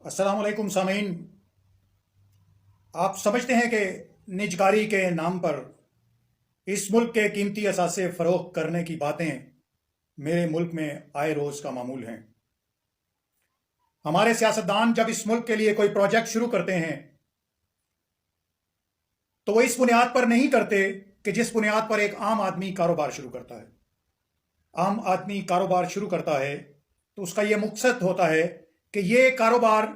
अस्सलाम वालेकुम सामीन। आप समझते हैं कि निजकारी के नाम पर इस मुल्क के कीमती असासे फ़रोख्त करने की बातें मेरे मुल्क में आए रोज़ का मामूल हैं। हमारे सियासतदान जब इस मुल्क के लिए कोई प्रोजेक्ट शुरू करते हैं तो वो इस बुनियाद पर नहीं करते कि जिस बुनियाद पर एक आम आदमी कारोबार शुरू करता है। आम आदमी कारोबार शुरू करता है तो उसका ये मकसद होता है कि ये कारोबार,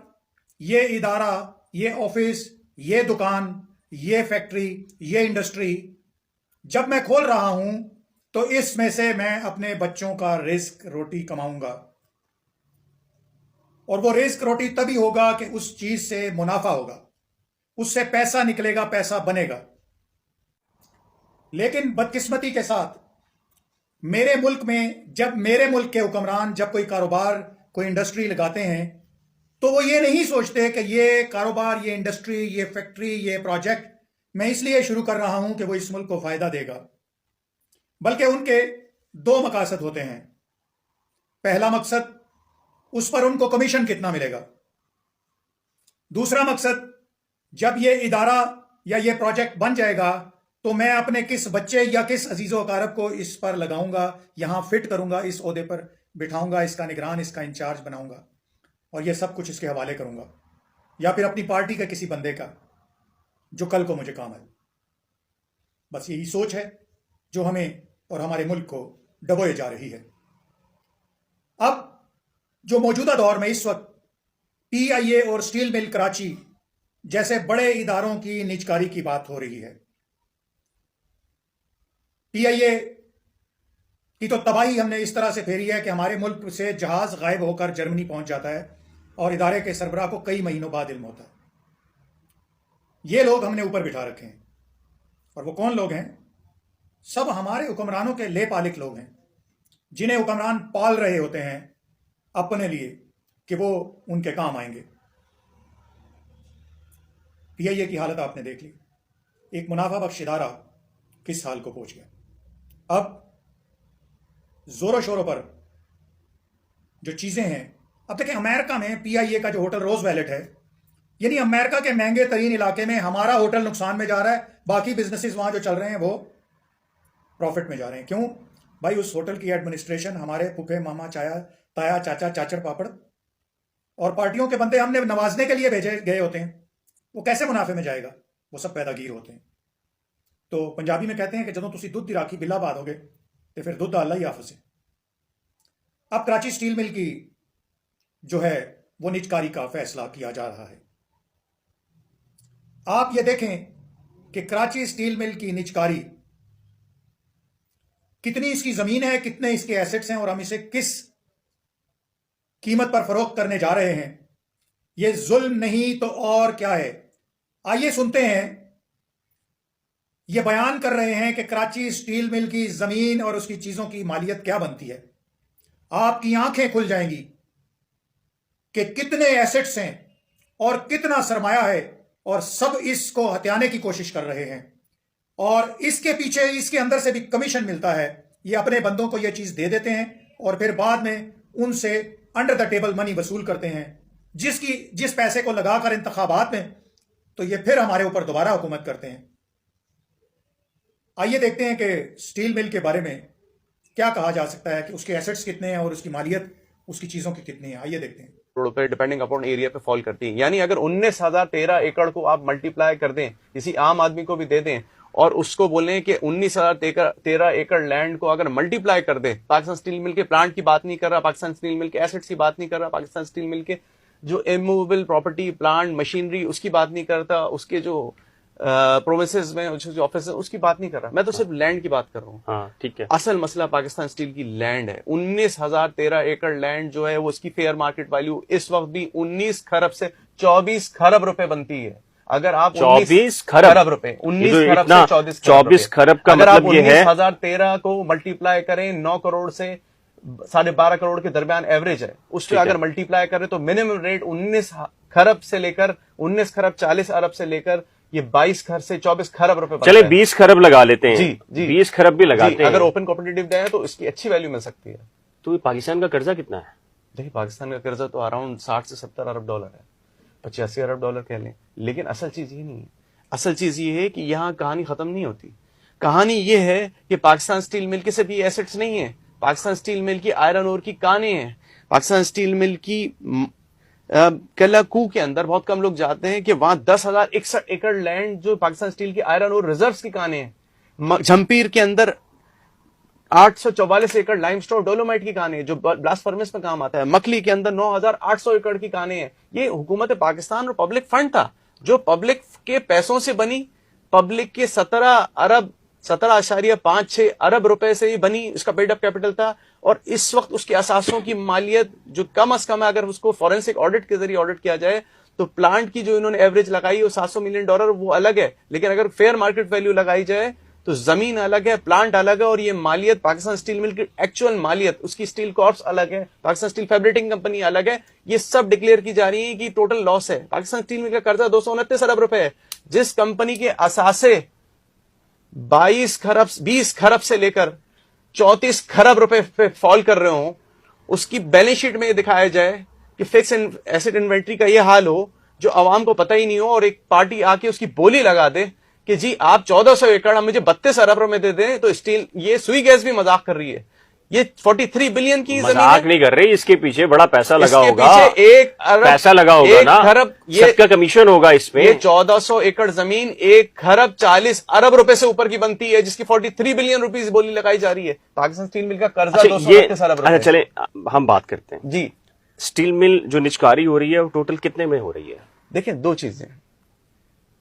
ये इदारा, ये ऑफिस, ये दुकान, ये फैक्ट्री, ये इंडस्ट्री जब मैं खोल रहा हूं तो इसमें से मैं अपने बच्चों का रिस्क रोटी कमाऊंगा। और वो रिस्क रोटी तभी होगा कि उस चीज से मुनाफा होगा, उससे पैसा निकलेगा, पैसा बनेगा। लेकिन बदकिस्मती के साथ मेरे मुल्क में जब मेरे मुल्क के हुक्मरान जब कोई कारोबार, कोई इंडस्ट्री लगाते हैं तो वो ये नहीं सोचते कि ये कारोबार, ये इंडस्ट्री, ये फैक्ट्री, ये प्रोजेक्ट मैं इसलिए शुरू कर रहा हूं कि वो इस मुल्क को फायदा देगा, बल्कि उनके दो मकसद होते हैं। पहला मकसद, उस पर उनको कमीशन कितना मिलेगा। दूसरा मकसद, जब ये इदारा या ये प्रोजेक्ट बन जाएगा तो मैं अपने किस बच्चे या किस अजीज़ो अकारब को इस पर लगाऊंगा, यहां फिट करूंगा, इस ओहदे पर बिठाऊंगा, इसका निगरान, इसका इंचार्ज बनाऊंगा और ये सब कुछ इसके हवाले करूंगा, या फिर अपनी पार्टी का किसी बंदे का जो कल को मुझे काम आए। बस यही सोच है जो हमें और हमारे मुल्क को डबोए जा रही है। अब जो मौजूदा दौर में इस वक्त PIA और स्टील मिल कराची जैसे बड़े इदारों की निजकारी की बात हो रही है। PIA की तो तबाही हमने इस तरह से फेरी है कि हमारे मुल्क से जहाज गायब होकर जर्मनी पहुंच जाता है और इदारे के सरबराह को कई महीनों बाद इल्म होता है। ये लोग हमने ऊपर बिठा रखे हैं। और वो कौन लोग हैं? सब हमारे हुक्मरानों के लेपालिक लोग हैं, जिन्हें हुक्मरान पाल रहे होते हैं अपने लिए कि वो उनके काम आएंगे। PIA की हालत आपने देख ली। एक मुनाफा बख्श इदारा किस हाल को पहुंच गया। अब जोरों शोरों पर जो चीजें हैं, अब देखिए अमेरिका में PIA का जो होटल रोज वैलेट है, यानी अमेरिका के महंगे तरीन इलाके में हमारा होटल नुकसान में जा रहा है, बाकी बिजनेसेस वहां जो चल रहे हैं वो प्रॉफिट में जा रहे हैं। क्यों भाई? उस होटल की एडमिनिस्ट्रेशन हमारे फूफे, मामा, चाया, ताया, चाचा, चाचड़, पापड़ और पार्टियों के बंदे हमने नवाजने के लिए भेजे गए होते हैं। वो कैसे मुनाफे में जाएगा? वो सब पैदागीर होते हैं। तो पंजाबी में कहते हैं कि जदों तुसी दुध दी राखी बिल्ला पा दोगे तो फिर दुध अल्लाह ही हाफिज़ है। अब कराची स्टील मिल की जो है वो निजकारी का फैसला किया जा रहा है। आप ये देखें कि कराची स्टील मिल की निजकारी, कितनी इसकी जमीन है, कितने इसके एसेट्स हैं और हम इसे किस कीमत पर फरोख्त करने जा रहे हैं। यह जुल्म नहीं तो और क्या है? आइए सुनते हैं। यह बयान कर रहे हैं कि कराची स्टील मिल की जमीन और उसकी चीजों की मालियत क्या बनती है। आपकी आंखें खुल जाएंगी कि कितने एसेट्स हैं और कितना सरमाया है, और सब इसको हथियाने की कोशिश कर रहे हैं। और इसके पीछे, इसके अंदर से भी कमीशन मिलता है। ये अपने बंदों को यह चीज दे देते हैं और फिर बाद में उनसे अंडर द टेबल मनी वसूल करते हैं, जिस पैसे को लगाकर इंतखाबात में तो ये फिर हमारे ऊपर दोबारा हुकूमत करते हैं। आइए देखते हैं कि स्टील मिल के बारे में क्या कहा जा सकता है कि उसके एसेट्स कितने हैं और उसकी मालियत उसकी चीजों की कितनी है। आइए देखते हैं। करोड़ पे डिपेंडिंग अपॉन एरिया पे फॉल करती है। यानी अगर 19,013 एकड़ को आप मल्टीप्लाई कर दें, किसी आम आदमी को भी दे दें और उसको बोलें कि 19,013 एकड़ लैंड को अगर मल्टीप्लाई कर दें, पाकिस्तान स्टील मिल के प्लांट की बात नहीं कर रहा, पाकिस्तान स्टील मिल के एसेट्स की बात नहीं कर रहा, पाकिस्तान स्टील मिल के जो इमूवेबल प्रॉपर्टी, प्लांट, मशीनरी, उसकी बात नहीं करता, उसके जो प्रोविंसेस में जो ऑफिस है उसकी बात नहीं कर रहा, मैं तो सिर्फ लैंड की बात कर रहा हूँ। हाँ, ठीक है। असल मसला पाकिस्तान स्टील की लैंड है। 19,013 एकड़ लैंड जो है वो उसकी फेयर मार्केट वैल्यू इस वक्त भी 19 खरब से 24 खरब रुपए बनती है। अगर आप 24 खरब रुपए, 19 खरब से 24 खरब का मतलब ये है, 19,013 को मल्टीप्लाई करें 9 करोड़ से 12.5 करोड़ के दरमियान एवरेज है, उससे अगर मल्टीप्लाई करें तो मिनिमम रेट 19 खरब से लेकर 19 खरब 40 अरब से लेकर ये 22 खरब से 24 खरब रुपए। चले 20 खरब लगा लेते हैं। जी 20 खरब भी लगाते हैं। अगर ओपन कॉम्पिटिटिव दे तो इसकी अच्छी वैल्यू मिल सकती है। तो पाकिस्तान का कर्जा कितना है? देखिए, पाकिस्तान का कर्जा तो अराउंड 60 से 70 अरब डॉलर है। $85 अरब कह लें, लेकिन असल चीज ये नहीं है। असल चीज ये है कि यहाँ कहानी खत्म नहीं होती। कहानी ये है कि पाकिस्तान स्टील मिल के सिर्फ ये एसेट्स नहीं है, पाकिस्तान स्टील मिल की आयरन ओर की कानें हैं, पाकिस्तान स्टील मिल की कल्लाकू के अंदर बहुत कम लोग जाते हैं कि वहां 10,061 एकड़ लैंड जो पाकिस्तान स्टील की आयरन और रिजर्व्स की कानें हैं। झंपीर के अंदर 844 एकड़ लाइमस्टोन डोलोमाइट की कानें जो ब्लास्ट फर्नेस में काम आता है। मकली के अंदर 9,800 एकड़ की कानें हैं। ये हुकूमत पाकिस्तान और पब्लिक फंड था जो पब्लिक के पैसों से बनी, पब्लिक के 17.56 अरब रुपए से ही बनी, इसका पेडअप कैपिटल था। और इस वक्त उसके असासों की मालियत जो कम अज कम है, अगर उसको फॉरेंसिक ऑडिट के जरिए ऑडिट किया जाए तो प्लांट की जो इन्होंने एवरेज लगाई वो $700 मिलियन, वो अलग है। लेकिन अगर फेयर मार्केट वैल्यू लगाई जाए तो जमीन अलग है, प्लांट अलग है, और ये मालियत पाकिस्तान स्टील मिल की एक्चुअल मालियत, उसकी स्टील कॉर्प्स अलग है, पाकिस्तान स्टील फैब्रिकेटिंग कंपनी अलग है। ये सब डिक्लेयर की जा रही है कि टोटल लॉस है। पाकिस्तान स्टील मिल का कर्जा 229 अरब रुपए है। जिस कंपनी के असासे 20 खरब से लेकर 34 खरब रुपए पे फॉल कर रहे हो, उसकी बैलेंस शीट में दिखाया जाए कि फिक्स एसेट इन्वेंट्री का यह हाल हो जो आवाम को पता ही नहीं हो, और एक पार्टी आके उसकी बोली लगा दे कि जी आप 1400 एकड़ हम मुझे 32 अरब रुपए दे दें, तो स्टील ये सुई गैस भी मजाक कर रही है। ये 43 बिलियन की मजाक नहीं कर रही, इसके पीछे बड़ा पैसा लगा होगा, पीछे 1 अरब पैसा लगा होगा ना, खरब सबका कमीशन होगा इसमें। ये 1400 एकड़ जमीन 1 खरब 40 अरब रुपए से ऊपर की बनती है, जिसकी 43 बिलियन रुपीस बोली लगाई जा रही है। पाकिस्तान स्टील मिल का कर्जा 229 अरब रुपए। अच्छा चले हम बात करते हैं जी। स्टील मिल जो निचकारी हो रही है वो टोटल कितने में हो रही है? देखिए, दो चीजें,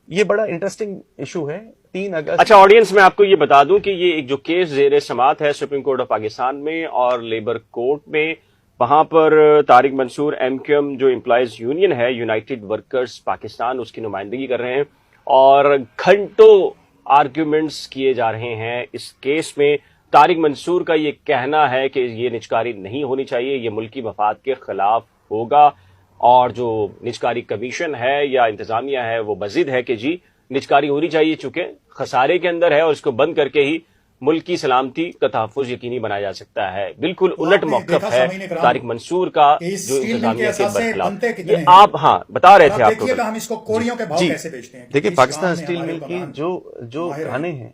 ये बड़ा इंटरेस्टिंग इशू है। 3 अगस्त। अच्छा, ऑडियंस में आपको ये बता दूं कि ये एक जो केस ज़ेरे समात है सुप्रीम कोर्ट ऑफ पाकिस्तान में और लेबर कोर्ट में, वहां पर तारिक मंसूर एमक्यूएम जो एम्प्लॉयज यूनियन है, यूनाइटेड वर्कर्स पाकिस्तान, उसकी नुमाइंदगी कर रहे हैं और घंटों आर्ग्यूमेंट्स किए जा रहे हैं इस केस में। तारिक मंसूर का ये कहना है कि ये निचकारी नहीं होनी चाहिए, ये मुल्की मफाद के खिलाफ होगा, और जो निचकारी कमीशन है या इंतजामिया है वो मजिद है कि जी निचकारी होनी चाहिए, चूंकि खसारे के अंदर है और इसको बंद करके ही मुल्क की सलामती का तहफ़्फ़ुज़ यकीनी बनाया जा सकता है। बिल्कुल उलट मौक़िफ़ है तारिक मंसूर का जो इंतजामिया के बरखिलाफ। ये आप बता रहे थे, आप हम इसको कोड़ियों के भाव कैसे बेचते हैं। देखिए, पाकिस्तान स्टील मिल की जो खाने हैं,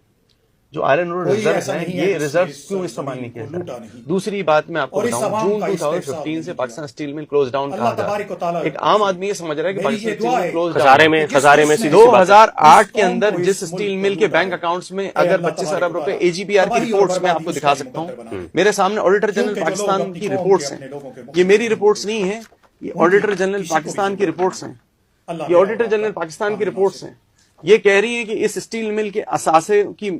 जो आयरन और रिजर्व हैं, ये रिजर्व क्यों इस्तेमाल नहीं किया जाता? दूसरी बात मैं आपको बताऊं, जून 2015 से Pakistan steel mill close down कहा जा रहा है। एक आम आदमी ये समझ रहा है कि पाकिस्तान स्टील मिल क्लोज खसारे में 2008 के अंदर जिस स्टील मिल के बैंक अकाउंट्स में अगर 25 अरब रुपए एजीपीआर की रिपोर्ट्स में आपको दिखा सकता हूं। मेरे सामने ऑडिटर जनरल पाकिस्तान की रिपोर्ट्स हैं, ये मेरी रिपोर्ट्स नहीं है, ये ऑडिटर जनरल पाकिस्तान की रिपोर्ट्स हैं। ये ऑडिटर जनरल पाकिस्तान की रिपोर्ट्स हैं। ये कह रही है कि इस स्टील मिल के असासे की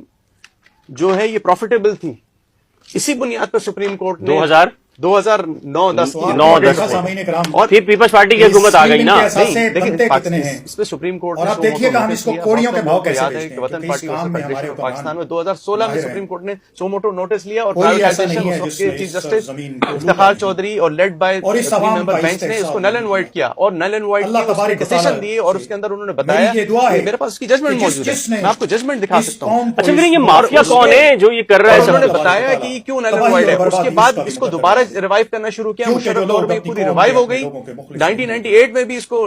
जो है ये प्रॉफिटेबल थी। इसी बुनियाद पर सुप्रीम कोर्ट ने 2009-10 और फिर पीपल्स पार्टी की हुकूमत आ गई ना। इस पे सुप्रीम कोर्ट और अब देखिएगा हम इसको कोड़ियों के भाव कैसे बेचते हैं। वतन पार्टी ऑफ पाकिस्तान में 2016 में सुप्रीम कोर्ट ने सोमोटो नोटिस लिया और privatization chief justice Iftikhar Chaudhry और लेड बाय मेंबर बेंच ने इसको नल एंड वाइट किया और नल एंड वाइट डिसीजन दिए और उसके अंदर उन्होंने बताया मेरे पास उसकी जजमेंट मौजूद है, मैं आपको जजमेंट दिखा सकता हूँ। अच्छा, फिर ये माफिया कौन है जो ये कर रहा है? उन्होंने बताया कि क्यों नल एंड वाइट है। उसके बाद इसको दोबारा रिवाइव करना शुरू किया, मुशर्रफ दौर में पूरी रिवाइव हो गई। 1998 में भी इसको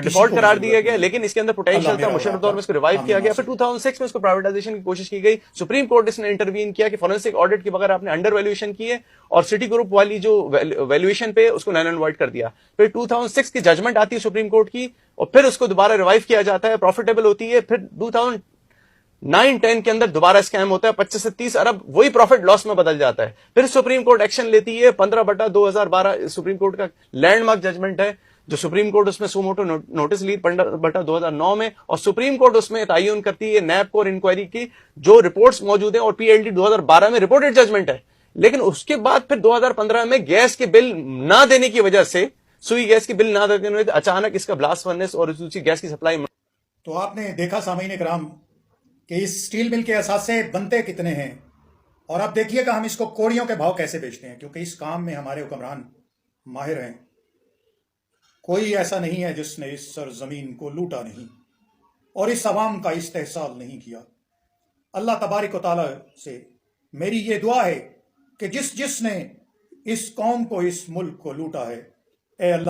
डिफॉल्ट करार दिया गया, लेकिन इसके अंदर पोटेंशियल था, मुशर्रफ दौर में इसको रिवाइव किया गया। फिर 2006 में इसको प्राइवेटाइजेशन की कोशिश की गई। सुप्रीम कोर्ट इसने इंटरवीन किया कि फोरेंसिक ऑडिट के बगैर आपने अंडर वैल्यूएशन की है और सिटी ग्रुप वाली जो वैल्यूएशन पे उसको नल एंड वाइट कर दिया। फिर 2006 की जजमेंट आती है सुप्रीम कोर्ट की और फिर उसको दोबारा रिवाइव किया जाता है, प्रॉफिटेबल होती है। फिर 2009-10 के अंदर दोबारा स्कैम होता है, 25 से 30 अरब वही प्रॉफिट लॉस में बदल जाता है। फिर सुप्रीम कोर्ट एक्शन लेती है। 15/2012 सुप्रीम कोर्ट का लैंडमार्क जजमेंट है जो सुप्रीम कोर्ट उसमें सुमोटो नोटिस ली 15/2009 में, और सुप्रीम कोर्ट उसमें तयन करती है नैब कोर इंक्वायरी की जो रिपोर्ट्स मौजूद है और पीएलडी 2012 में रिपोर्टेड जजमेंट है। लेकिन उसके बाद फिर 2015 में गैस के बिल ना देने की वजह से, सुई गैस की बिल ना देने की वजह से अचानक इसका ब्लास्ट फर्नेस और दूसरी गैस की सप्लाई। तो आपने देखा सामीन इकराम कि इस स्टील मिल के असासे बनते कितने हैं, और अब देखिएगा हम इसको कोड़ियों के भाव कैसे बेचते हैं, क्योंकि इस काम में हमारे हुक्मरान माहिर हैं। कोई ऐसा नहीं है जिसने इस सरजमीन को लूटा नहीं और इस अवाम का इस्तेहसाल नहीं किया। अल्लाह तबारिक व तआला से मेरी ये दुआ है कि जिसने इस कौम को, इस मुल्क को लूटा है, ए अल्लाह